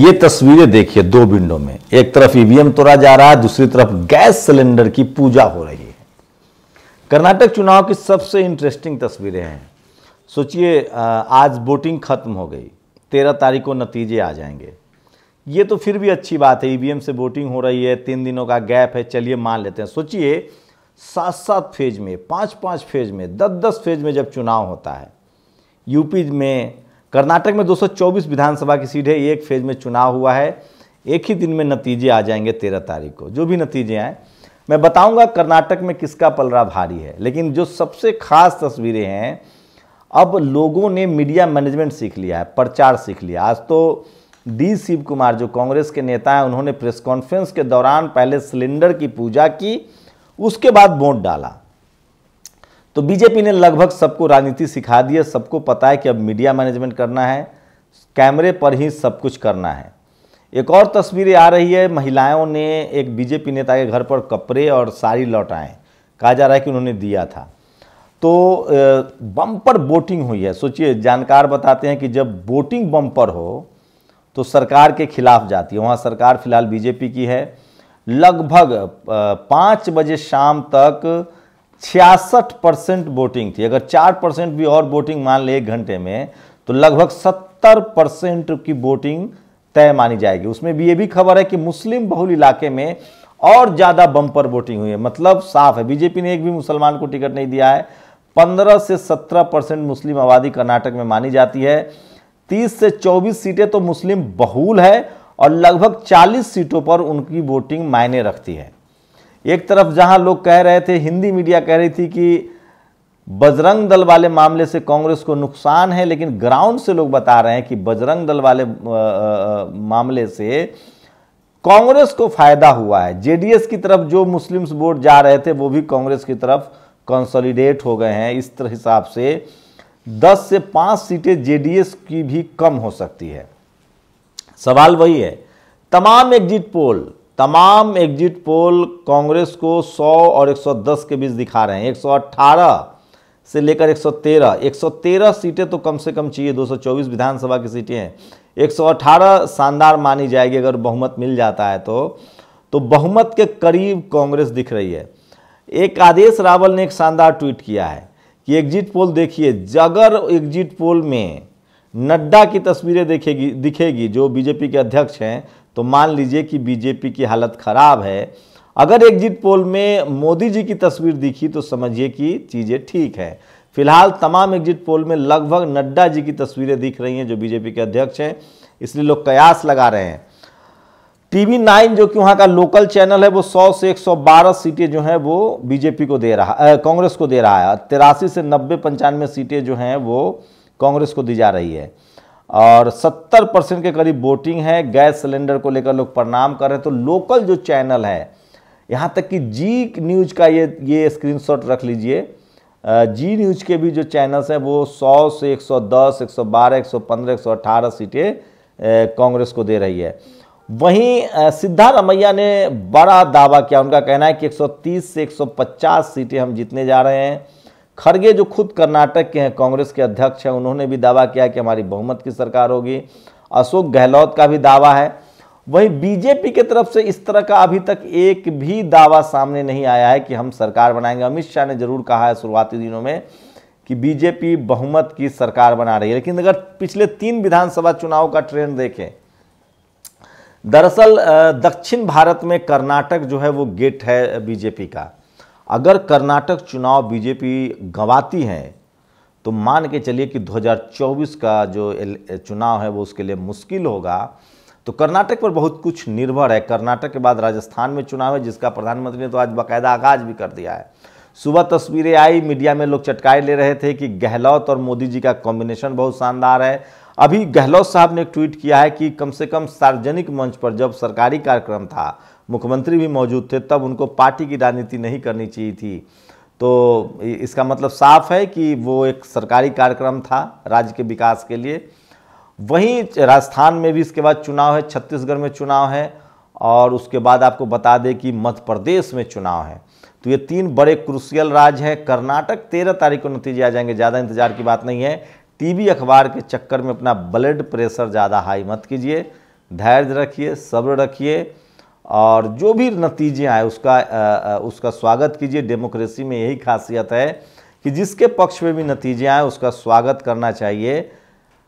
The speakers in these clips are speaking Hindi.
ये तस्वीरें देखिए दो विंडो में, एक तरफ ईवीएम तोड़ा जा रहा है, दूसरी तरफ गैस सिलेंडर की पूजा हो रही है। कर्नाटक चुनाव की सबसे इंटरेस्टिंग तस्वीरें हैं। सोचिए आज वोटिंग खत्म हो गई, 13 तारीख को नतीजे आ जाएंगे। ये तो फिर भी अच्छी बात है, ईवीएम से वोटिंग हो रही है, 3 दिनों का गैप है, चलिए मान लेते हैं। सोचिए 7-7 फेज में, 5-5 फेज में, 10-10 फेज में जब चुनाव होता है। यूपी में, कर्नाटक में 224 विधानसभा की सीट है, एक फेज में चुनाव हुआ है, एक ही दिन में नतीजे आ जाएंगे 13 तारीख को। जो भी नतीजे आए मैं बताऊंगा कर्नाटक में किसका पलड़ा भारी है। लेकिन जो सबसे खास तस्वीरें हैं, अब लोगों ने मीडिया मैनेजमेंट सीख लिया है, प्रचार सीख लिया। आज तो डी शिव कुमार जो कांग्रेस के नेता हैं, उन्होंने प्रेस कॉन्फ्रेंस के दौरान पहले सिलेंडर की पूजा की, उसके बाद वोट डाला। तो बीजेपी ने लगभग सबको राजनीति सिखा दी है, सबको पता है कि अब मीडिया मैनेजमेंट करना है, कैमरे पर ही सब कुछ करना है। एक और तस्वीरें आ रही है, महिलाओं ने एक बीजेपी नेता के घर पर कपड़े और साड़ी लौटाएं, कहा जा रहा है कि उन्होंने दिया था। तो बम्पर वोटिंग हुई है। सोचिए, जानकार बताते हैं कि जब वोटिंग बम्पर हो तो सरकार के खिलाफ जाती है। वहाँ सरकार फिलहाल बीजेपी की है। लगभग 5 बजे शाम तक 66% वोटिंग थी। अगर 4% भी और वोटिंग मान ले 1 घंटे में, तो लगभग 70% की वोटिंग तय मानी जाएगी। उसमें भी ये भी खबर है कि मुस्लिम बहुल इलाके में और ज़्यादा बम्पर वोटिंग हुई है। मतलब साफ है, बीजेपी ने एक भी मुसलमान को टिकट नहीं दिया है। 15 से 17% मुस्लिम आबादी कर्नाटक में मानी जाती है। 30 से 24 सीटें तो मुस्लिम बहुल है और लगभग 40 सीटों पर उनकी वोटिंग मायने रखती है। एक तरफ जहां लोग कह रहे थे, हिंदी मीडिया कह रही थी कि बजरंग दल वाले मामले से कांग्रेस को नुकसान है, लेकिन ग्राउंड से लोग बता रहे हैं कि बजरंग दल वाले मामले से कांग्रेस को फायदा हुआ है। जेडीएस की तरफ जो मुस्लिम्स वोट जा रहे थे वो भी कांग्रेस की तरफ कंसोलिडेट हो गए हैं। इस हिसाब से 10 से 5 सीटें जेडीएस की भी कम हो सकती है। सवाल वही है, तमाम एग्जिट पोल कांग्रेस को 100 और 110 के बीच दिखा रहे हैं। 118 से लेकर 113 सीटें तो कम से कम चाहिए। 224 विधानसभा की सीटें हैं, 118 शानदार मानी जाएगी अगर बहुमत मिल जाता है तो बहुमत के करीब कांग्रेस दिख रही है। एक आदेश रावल ने एक शानदार ट्वीट किया है कि एग्जिट पोल देखिए, अगर एग्जिट पोल में नड्डा की तस्वीरें दिखेगी जो बीजेपी के अध्यक्ष हैं, तो मान लीजिए कि बीजेपी की हालत खराब है। अगर एग्जिट पोल में मोदी जी की तस्वीर दिखी तो समझिए कि चीज़ें ठीक है। फिलहाल तमाम एग्जिट पोल में लगभग नड्डा जी की तस्वीरें दिख रही हैं जो बीजेपी के अध्यक्ष हैं, इसलिए लोग कयास लगा रहे हैं। टीवी 9 जो कि वहाँ का लोकल चैनल है, वो 100 से 112 सीटें जो हैं वो बीजेपी को दे रहा है, कांग्रेस को दे रहा है। 83 से 90-95 सीटें जो हैं वो कांग्रेस को दी जा रही है और 70% के करीब वोटिंग है। गैस सिलेंडर को लेकर लोग प्रणाम कर रहे हैं। तो लोकल जो चैनल है, यहाँ तक कि जी न्यूज़ का ये स्क्रीनशॉट रख लीजिए, जी न्यूज़ के भी जो चैनल्स हैं वो 100 से 110, 112, 115, 118 सीटें कांग्रेस को दे रही है। वहीं सिद्धारमैया ने बड़ा दावा किया, उनका कहना है कि 130 से 150 सीटें हम जीतने जा रहे हैं। खड़गे जो खुद कर्नाटक के हैं, कांग्रेस के अध्यक्ष हैं, उन्होंने भी दावा किया कि हमारी बहुमत की सरकार होगी। अशोक गहलोत का भी दावा है। वहीं बीजेपी की तरफ से इस तरह का अभी तक एक भी दावा सामने नहीं आया है कि हम सरकार बनाएंगे। अमित शाह ने जरूर कहा है शुरुआती दिनों में कि बीजेपी बहुमत की सरकार बना रही है, लेकिन अगर पिछले 3 विधानसभा चुनाव का ट्रेंड देखें, दरअसल दक्षिण भारत में कर्नाटक जो है वो गेट है बीजेपी का। अगर कर्नाटक चुनाव बीजेपी गंवाती है तो मान के चलिए कि 2024 का जो चुनाव है वो उसके लिए मुश्किल होगा। तो कर्नाटक पर बहुत कुछ निर्भर है। कर्नाटक के बाद राजस्थान में चुनाव है, जिसका प्रधानमंत्री ने तो आज बाकायदा आगाज भी कर दिया है। सुबह तस्वीरें आई, मीडिया में लोग चटकाए ले रहे थे कि गहलोत और मोदी जी का कॉम्बिनेशन बहुत शानदार है। अभी गहलोत साहब ने एक ट्वीट किया है कि कम से कम सार्वजनिक मंच पर जब सरकारी कार्यक्रम था, मुख्यमंत्री भी मौजूद थे, तब उनको पार्टी की राजनीति नहीं करनी चाहिए थी। तो इसका मतलब साफ है कि वो एक सरकारी कार्यक्रम था राज्य के विकास के लिए। वहीं राजस्थान में भी इसके बाद चुनाव है, छत्तीसगढ़ में चुनाव है और उसके बाद आपको बता दें कि मध्य प्रदेश में चुनाव है। तो ये 3 बड़े क्रूशियल राज्य हैं। कर्नाटक 13 तारीख को नतीजे आ जाएंगे, ज़्यादा इंतजार की बात नहीं है। टीवी अखबार के चक्कर में अपना ब्लड प्रेशर ज़्यादा हाई मत कीजिए। धैर्य रखिए, सब्र रखिए और जो भी नतीजे आए उसका स्वागत कीजिए। डेमोक्रेसी में यही खासियत है कि जिसके पक्ष में भी नतीजे आए उसका स्वागत करना चाहिए,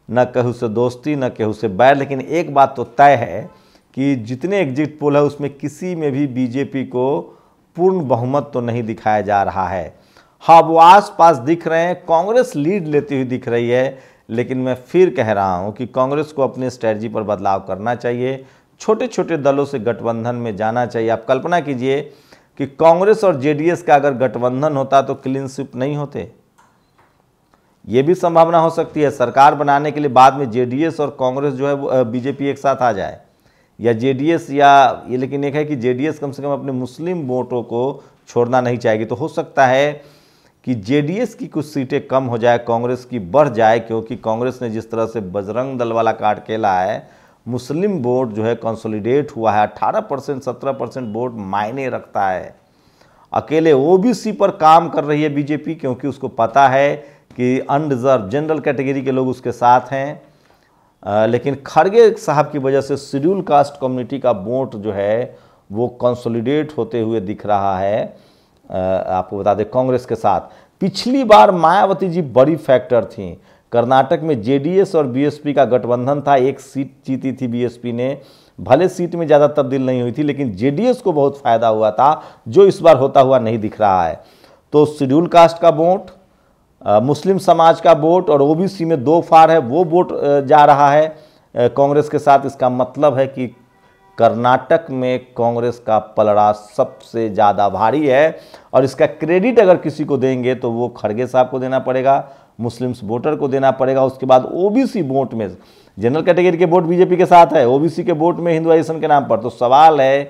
न कहूँ से दोस्ती न कहूँ से बैर। लेकिन एक बात तो तय है कि जितने एग्जिट पोल है उसमें किसी में भी बीजेपी को पूर्ण बहुमत तो नहीं दिखाया जा रहा है। हाँ, वो आसपास दिख रहे हैं, कांग्रेस लीड लेती हुई दिख रही है, लेकिन मैं फिर कह रहा हूं कि कांग्रेस को अपने स्ट्रेटजी पर बदलाव करना चाहिए, छोटे छोटे दलों से गठबंधन में जाना चाहिए। आप कल्पना कीजिए कि कांग्रेस और जेडीएस का अगर गठबंधन होता तो क्लीन स्वीप नहीं होते। ये भी संभावना हो सकती है सरकार बनाने के लिए बाद में जेडीएस और कांग्रेस जो है बीजेपी एक साथ आ जाए, या जेडीएस या ये, लेकिन एक है कि जेडीएस कम से कम अपने मुस्लिम वोटों को छोड़ना नहीं चाहेगी। तो हो सकता है कि जेडीएस की कुछ सीटें कम हो जाए, कांग्रेस की बढ़ जाए, क्योंकि कांग्रेस ने जिस तरह से बजरंग दल वाला कार्ड खेला है, मुस्लिम वोट जो है कंसोलिडेट हुआ है। 18% 17% वोट मायने रखता है। अकेले ओबीसी पर काम कर रही है बीजेपी, क्योंकि उसको पता है कि अनरिजर्व जनरल कैटेगरी के लोग उसके साथ हैं। लेकिन खड़गे साहब की वजह से शेड्यूल कास्ट कम्युनिटी का वोट जो है वो कंसोलिडेट होते हुए दिख रहा है। आपको बता दें कांग्रेस के साथ पिछली बार मायावती जी बड़ी फैक्टर थी। कर्नाटक में जेडीएस और बीएसपी का गठबंधन था, एक सीट जीती थी बीएसपी ने, भले सीट में ज़्यादा तब्दील नहीं हुई थी, लेकिन जेडीएस को बहुत फायदा हुआ था, जो इस बार होता हुआ नहीं दिख रहा है। तो शेड्यूल कास्ट का वोट, मुस्लिम समाज का वोट और ओबीसी में 2 फार है, वो वोट जा रहा है कांग्रेस के साथ। इसका मतलब है कि कर्नाटक में कांग्रेस का पलड़ा सबसे ज़्यादा भारी है, और इसका क्रेडिट अगर किसी को देंगे तो वो खड़गे साहब को देना पड़ेगा, मुस्लिम्स वोटर को देना पड़ेगा। उसके बाद ओबीसी वोट में जनरल कैटेगरी के वोट बीजेपी के साथ है, ओबीसी के वोट में हिंदुआइजेशन के नाम पर। तो सवाल है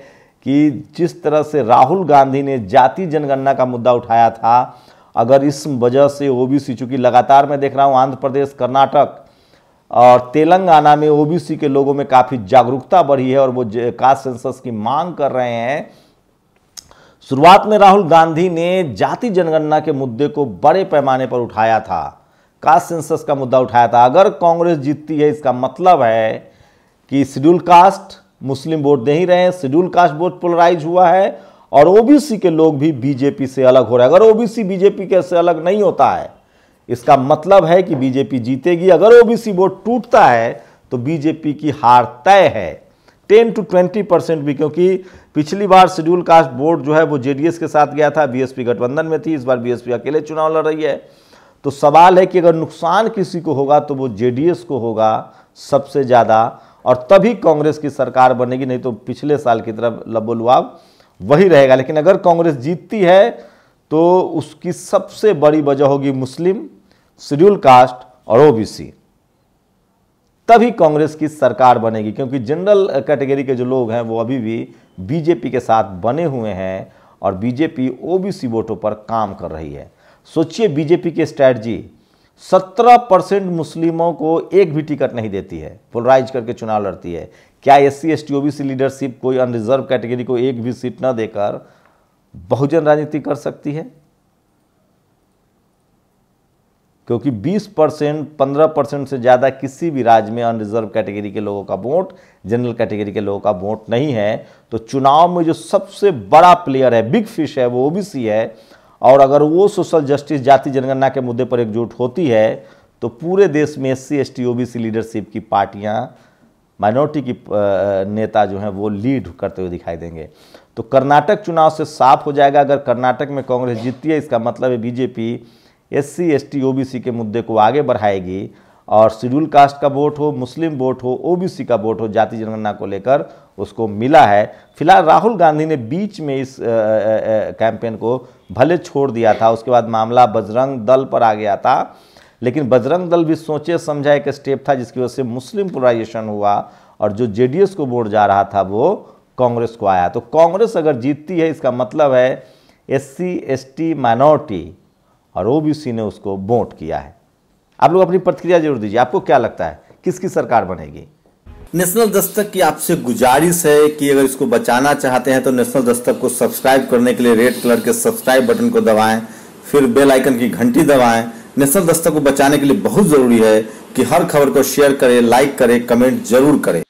कि जिस तरह से राहुल गांधी ने जाति जनगणना का मुद्दा उठाया था, अगर इस वजह से ओबीसी, चूंकि लगातार मैं देख रहा हूँ आंध्र प्रदेश, कर्नाटक और तेलंगाना में ओबीसी के लोगों में काफ़ी जागरूकता बढ़ी है और वो कास्ट सेंसस की मांग कर रहे हैं। शुरुआत में राहुल गांधी ने जाति जनगणना के मुद्दे को बड़े पैमाने पर उठाया था, कास्ट सेंसस का मुद्दा उठाया था। अगर कांग्रेस जीतती है इसका मतलब है कि शेड्यूल कास्ट मुस्लिम वोट दे ही रहे हैं, शेड्यूल कास्ट वोट पोलराइज हुआ है और ओबीसी के लोग भी बीजेपी से अलग हो रहे हैं। अगर ओबीसी बीजेपी के से अलग नहीं होता है, इसका मतलब है कि बीजेपी जीतेगी। अगर ओबीसी वोट टूटता है तो बीजेपी की हार तय है, 10 to 20% भी, क्योंकि पिछली बार शेड्यूल कास्ट वोट जो है वो जेडीएस के साथ गया था, बीएसपी गठबंधन में थी, इस बार बीएसपी अकेले चुनाव लड़ रही है। तो सवाल है कि अगर नुकसान किसी को होगा तो वो जेडीएस को होगा सबसे ज़्यादा, और तभी कांग्रेस की सरकार बनेगी, नहीं तो पिछले साल की तरफ लबोलुआब वही रहेगा। लेकिन अगर कांग्रेस जीतती है तो उसकी सबसे बड़ी वजह होगी मुस्लिम, शेड्यूल कास्ट और ओबीसी, तभी कांग्रेस की सरकार बनेगी। क्योंकि जनरल कैटेगरी के जो लोग हैं वो अभी भी बीजेपी के साथ बने हुए हैं और बीजेपी ओबीसी वोटों पर काम कर रही है। सोचिए बीजेपी की स्ट्रैटेजी, 17% मुस्लिमों को एक भी टिकट नहीं देती है, पोलराइज करके चुनाव लड़ती है। क्या एससी एसटी ओबीसी लीडरशिप कोई अनरिजर्व कैटेगरी को एक भी सीट न देकर बहुजन राजनीति कर सकती है? क्योंकि 20% 15% से ज़्यादा किसी भी राज्य में अनरिजर्व कैटेगरी के लोगों का वोट जनरल कैटेगरी के लोगों का वोट नहीं है। तो चुनाव में जो सबसे बड़ा प्लेयर है, बिग फिश है, वो ओबीसी है। और अगर वो सोशल जस्टिस, जाति जनगणना के मुद्दे पर एकजुट होती है तो पूरे देश में एससी एसटी ओबीसी लीडरशिप की पार्टियां, माइनॉरिटी की नेता जो हैं वो लीड करते हुए दिखाई देंगे। तो कर्नाटक चुनाव से साफ हो जाएगा। अगर कर्नाटक में कांग्रेस जीतती है इसका मतलब है बीजेपी एससी एसटी ओबीसी के मुद्दे को आगे बढ़ाएगी, और शेड्यूल कास्ट का वोट हो, मुस्लिम वोट हो, ओबीसी का वोट हो, जाति जनगणना को लेकर उसको मिला है। फिलहाल राहुल गांधी ने बीच में इस कैंपेन को भले छोड़ दिया था, उसके बाद मामला बजरंग दल पर आ गया था, लेकिन बजरंग दल भी सोचे समझा एक स्टेप था जिसकी वजह से मुस्लिम पोलराइजेशन हुआ और जो जेडीएस को वोट जा रहा था वो कांग्रेस को आया। तो कांग्रेस अगर जीतती है इसका मतलब है एससी एसटी माइनॉरिटी और ओबीसी ने उसको वोट किया है। आप लोग अपनी प्रतिक्रिया जरूर दीजिए, आपको क्या लगता है किसकी सरकार बनेगी? नेशनल दस्तक की आपसे गुजारिश है कि अगर इसको बचाना चाहते हैं तो नेशनल दस्तक को सब्सक्राइब करने के लिए रेड कलर के सब्सक्राइब बटन को दबाएं, फिर बेल आइकन की घंटी दबाएं। नेशनल दस्तक को बचाने के लिए बहुत जरूरी है कि हर खबर को शेयर करें, लाइक करें, कमेंट जरूर करें।